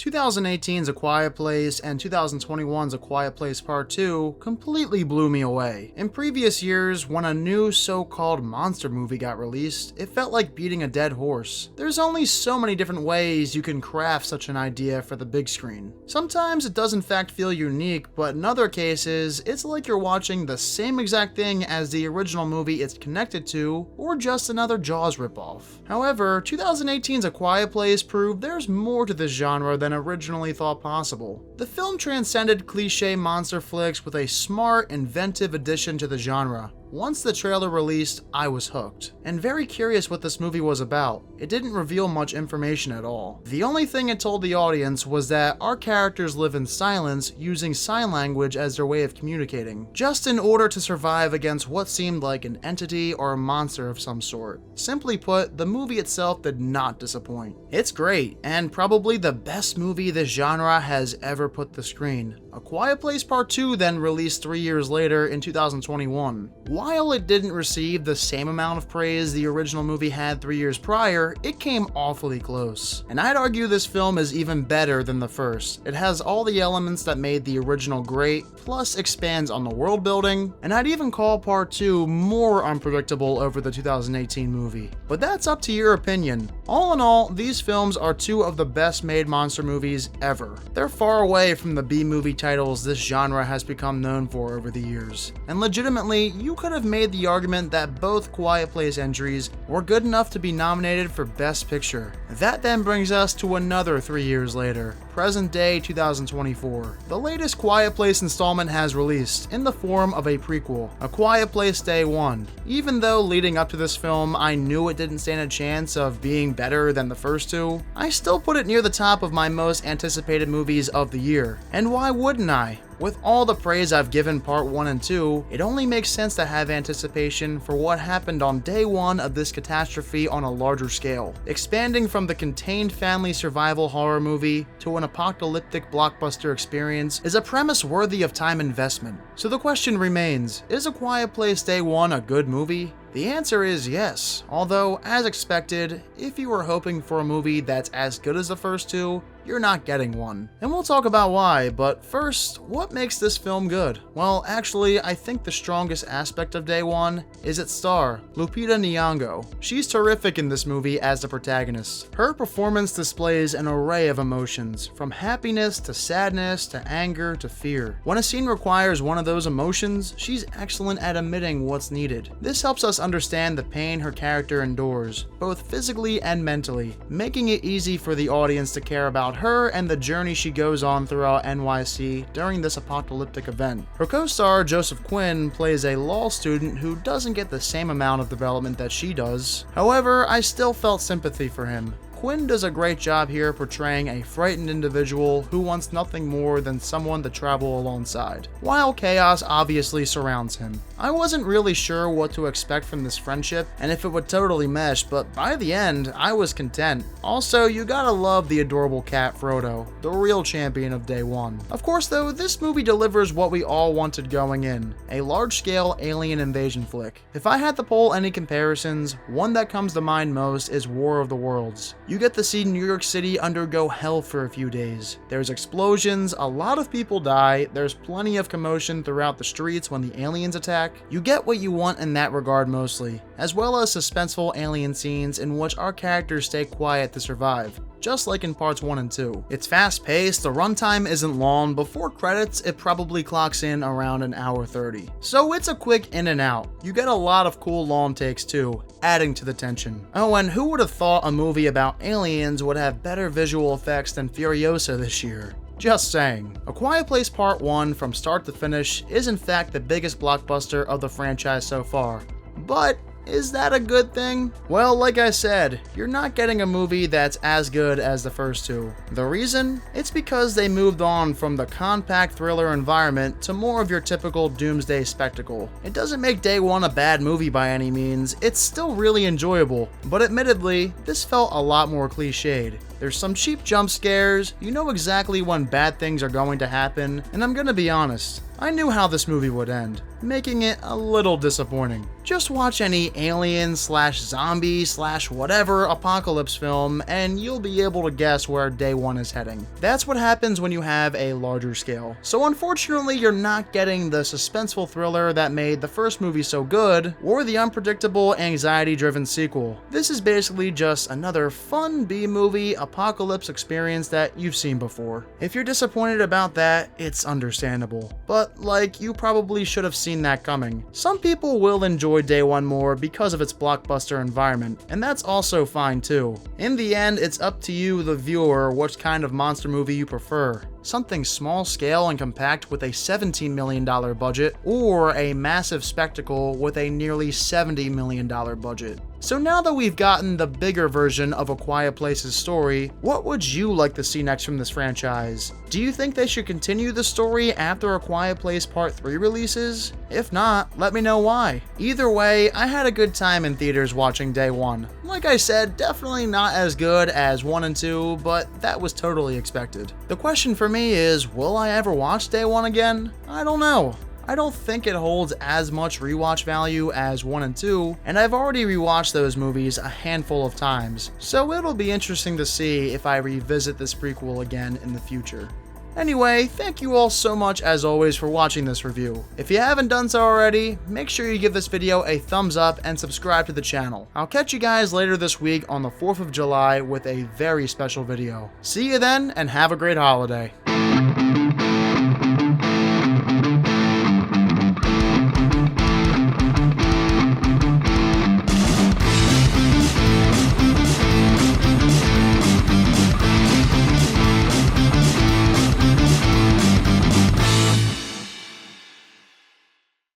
2018's A Quiet Place and 2021's A Quiet Place Part 2 completely blew me away. In previous years, when a new so-called monster movie got released, it felt like beating a dead horse. There's only so many different ways you can craft such an idea for the big screen. Sometimes it does in fact feel unique, but in other cases, it's like you're watching the same exact thing as the original movie it's connected to, or just another Jaws ripoff. However, 2018's A Quiet Place proved there's more to this genre than originally thought possible. The film transcended cliché monster flicks with a smart, inventive addition to the genre. Once the trailer released, I was hooked, and very curious what this movie was about. It didn't reveal much information at all. The only thing it told the audience was that our characters live in silence using sign language as their way of communicating, just in order to survive against what seemed like an entity or a monster of some sort. Simply put, the movie itself did not disappoint. It's great, and probably the best movie this genre has ever put to screen. A Quiet Place Part 2 then released 3 years later in 2021. While it didn't receive the same amount of praise the original movie had 3 years prior, it came awfully close. And I'd argue this film is even better than the first. It has all the elements that made the original great, plus expands on the world building, and I'd even call Part 2 more unpredictable over the 2018 movie. But that's up to your opinion. All in all, these films are two of the best made monster movies ever. They're far away from the B-movie titles this genre has become known for over the years. And legitimately, you could have made the argument that both Quiet Place entries were good enough to be nominated for Best Picture. That then brings us to another 3 years later, present day 2024. The latest Quiet Place installment has released, in the form of a prequel, A Quiet Place Day 1. Even though leading up to this film I knew it didn't stand a chance of being better than the first two, I still put it near the top of my most anticipated movies of the year. And why wouldn't I? With all the praise I've given Part 1 and 2, it only makes sense to have anticipation for what happened on day 1 of this catastrophe on a larger scale. Expanding from the contained family survival horror movie to an apocalyptic blockbuster experience is a premise worthy of time investment. So the question remains, is A Quiet Place Day 1 a good movie? The answer is yes, although, as expected, if you were hoping for a movie that's as good as the first two, you're not getting one. And we'll talk about why, but first, what makes this film good? Well, actually, I think the strongest aspect of Day 1 is its star, Lupita Nyong'o. She's terrific in this movie as the protagonist. Her performance displays an array of emotions, from happiness to sadness to anger to fear. When a scene requires one of those emotions, she's excellent at emitting what's needed. This helps us understand the pain her character endures, both physically and mentally, making it easy for the audience to care about her and the journey she goes on throughout NYC during this apocalyptic event. Her co-star Joseph Quinn plays a law student who doesn't get the same amount of development that she does. However, I still felt sympathy for him. Quinn does a great job here portraying a frightened individual who wants nothing more than someone to travel alongside, while chaos obviously surrounds him. I wasn't really sure what to expect from this friendship and if it would totally mesh, but by the end, I was content. Also, you gotta love the adorable cat Frodo, the real champion of Day 1. Of course though, this movie delivers what we all wanted going in, a large-scale alien invasion flick. If I had to poll any comparisons, one that comes to mind most is War of the Worlds. You get to see New York City undergo hell for a few days. There's explosions, a lot of people die, there's plenty of commotion throughout the streets when the aliens attack. You get what you want in that regard mostly, as well as suspenseful alien scenes in which our characters stay quiet to survive, just like in parts 1 and 2. It's fast-paced, the runtime isn't long, before credits it probably clocks in around an hour 30. So it's a quick in and out. You get a lot of cool long takes too, adding to the tension. Oh, and who would have thought a movie about aliens would have better visual effects than Furiosa this year? Just saying. A Quiet Place Part 1 from start to finish is in fact the biggest blockbuster of the franchise so far. But is that a good thing? Well, like I said, you're not getting a movie that's as good as the first two. The reason? It's because they moved on from the compact thriller environment to more of your typical doomsday spectacle. It doesn't make Day 1 a bad movie by any means, it's still really enjoyable, but admittedly, this felt a lot more cliched. There's some cheap jump scares, you know exactly when bad things are going to happen, and I'm gonna be honest, I knew how this movie would end, making it a little disappointing. Just watch any alien/zombie/whatever apocalypse film and you'll be able to guess where Day One is heading. That's what happens when you have a larger scale. So unfortunately, you're not getting the suspenseful thriller that made the first movie so good, or the unpredictable, anxiety-driven sequel. This is basically just another fun B-movie apocalypse experience that you've seen before. If you're disappointed about that, it's understandable. But you probably should have seen that coming. Some people will enjoy Day One more because of its blockbuster environment, and that's also fine too. In the end, it's up to you, the viewer, what kind of monster movie you prefer. Something small scale and compact with a $17 million budget, or a massive spectacle with a nearly $70 million budget. So now that we've gotten the bigger version of A Quiet Place's story, what would you like to see next from this franchise? Do you think they should continue the story after A Quiet Place Part 3 releases? If not, let me know why. Either way, I had a good time in theaters watching Day One. Like I said, definitely not as good as 1 and 2, but that was totally expected. The question for me is, will I ever watch Day One again? I don't know. I don't think it holds as much rewatch value as 1 and 2, and I've already rewatched those movies a handful of times, so it'll be interesting to see if I revisit this prequel again in the future. Anyway, thank you all so much as always for watching this review. If you haven't done so already, make sure you give this video a thumbs up and subscribe to the channel. I'll catch you guys later this week on the 4th of July with a very special video. See you then, and have a great holiday.